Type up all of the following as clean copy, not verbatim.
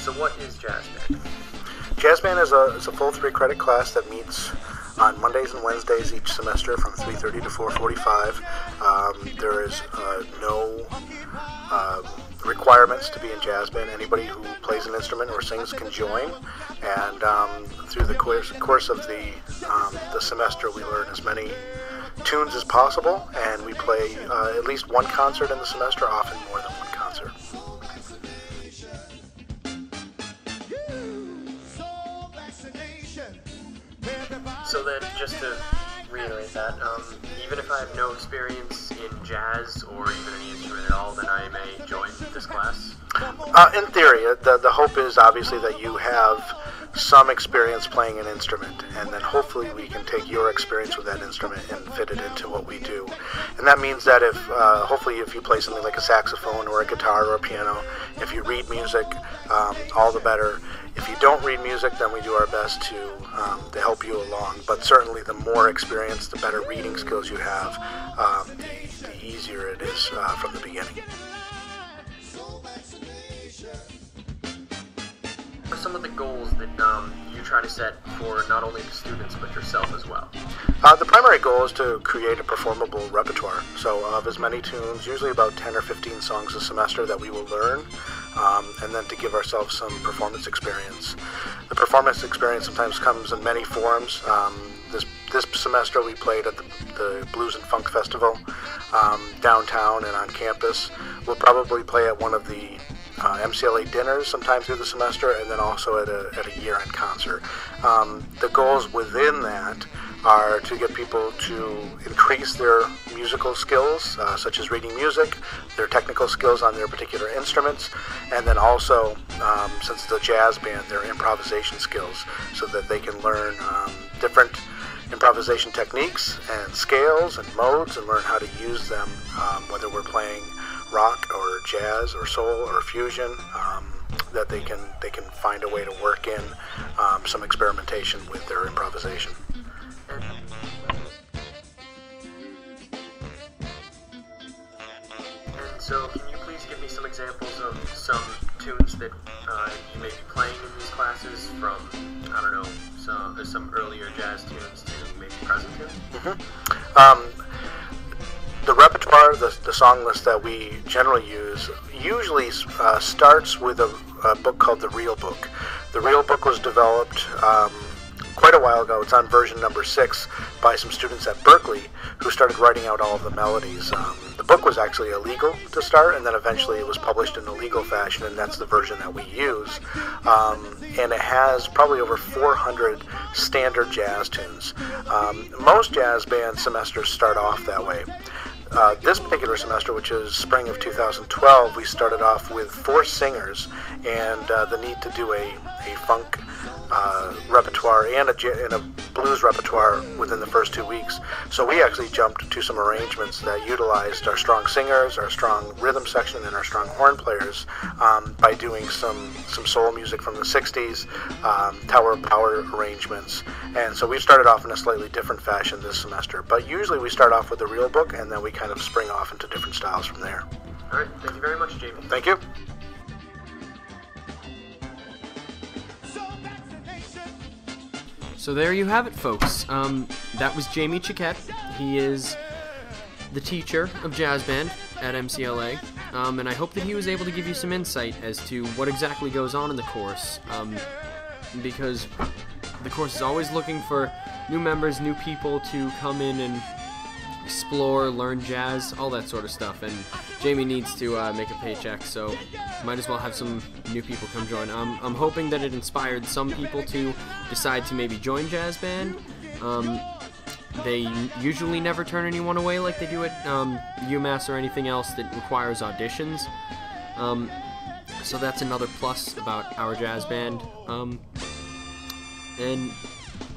So what is jazz band? Jazz band is a full 3-credit class that meets on Mondays and Wednesdays each semester from 3:30 to 4:45. There is no requirements to be in jazz band. Anybody who plays an instrument or sings can join, and through the course of the semester we learn as many tunes as possible, and we play at least one concert in the semester, often more than one concert. So then, just to reiterate that, even if I have no experience in jazz or even any instrument at all, then I may join this class? In theory, the hope is obviously that you have some experience playing an instrument, and then hopefully we can take your experience with that instrument and fit it into what we do. And that means that hopefully if you play something like a saxophone or a guitar or a piano, if you read music, all the better. If you don't read music, then we do our best to help you along. But certainly the more experience, the better reading skills you have, the easier it is from the beginning. What are some of the goals that you try to set for not only the students but yourself as well? The primary goal is to create a performable repertoire, so of as many tunes, usually about 10 or 15 songs a semester that we will learn, and then to give ourselves some performance experience. The performance experience sometimes comes in many forms. This semester we played at the Blues and Funk Festival downtown and on campus. We'll probably play at one of the MCLA dinners sometime through the semester, and then also at a year-end concert. The goals within that are to get people to increase their musical skills, such as reading music, their technical skills on their particular instruments, and then also, since it's a jazz band, their improvisation skills, so that they can learn different improvisation techniques and scales and modes and learn how to use them, whether we're playing rock or jazz or soul or fusion, that they can find a way to work in some experimentation with their improvisation. And so can you please give me some examples of some tunes that you may be playing in these classes from, I don't know, some earlier jazz tunes to maybe present tunes? The repertoire, the song list that we generally use, usually starts with a book called The Real Book. The Real Book was developed quite a while ago. It's on version number 6 by some students at Berkeley who started writing out all of the melodies. The book was actually illegal to start, and then eventually it was published in a legal fashion, and that's the version that we use. And it has probably over 400 standard jazz tunes. Most jazz band semesters start off that way. This particular semester, which is spring of 2012, we started off with 4 singers and the need to do a funk repertoire and a blues repertoire within the first 2 weeks. So we actually jumped to some arrangements that utilized our strong singers, our strong rhythm section, and our strong horn players by doing some soul music from the 60s, Tower of Power arrangements. And so we started off in a slightly different fashion this semester. But usually we start off with the real book, and then we kind of spring off into different styles from there. All right, thank you very much, Jamie. Thank you. So there you have it, folks. That was Jamie Chiquette. He is the teacher of jazz band at MCLA, and I hope that he was able to give you some insight as to what exactly goes on in the course, because the course is always looking for new members, new people to come in and explore, learn jazz, all that sort of stuff, and Jamie needs to make a paycheck, so might as well have some new people come join. I'm hoping that it inspired some people to decide to maybe join jazz band. They usually never turn anyone away like they do at UMass or anything else that requires auditions, so that's another plus about our jazz band, and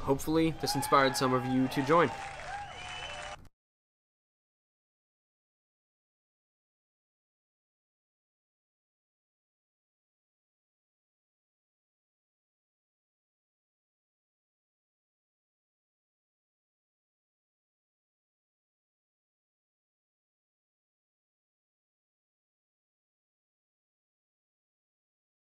hopefully this inspired some of you to join.